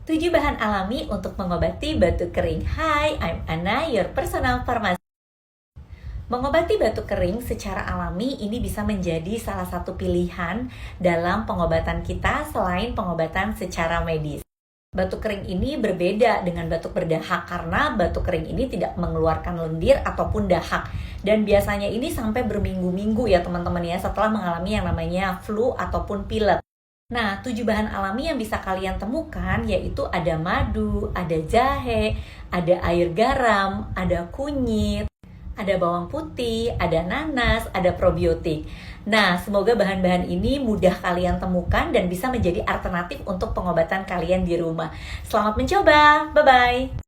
7 bahan alami untuk mengobati batuk kering. Hai, I'm Anna, your personal pharmacist. Mengobati batuk kering secara alami ini bisa menjadi salah satu pilihan dalam pengobatan kita selain pengobatan secara medis. Batuk kering ini berbeda dengan batuk berdahak karena batuk kering ini tidak mengeluarkan lendir ataupun dahak. Dan biasanya ini sampai berminggu-minggu ya teman-teman ya setelah mengalami yang namanya flu ataupun pilek. Nah, 7 bahan alami yang bisa kalian temukan yaitu ada madu, ada jahe, ada air garam, ada kunyit, ada bawang putih, ada nanas, ada probiotik. Nah, semoga bahan-bahan ini mudah kalian temukan dan bisa menjadi alternatif untuk pengobatan kalian di rumah. Selamat mencoba, bye-bye!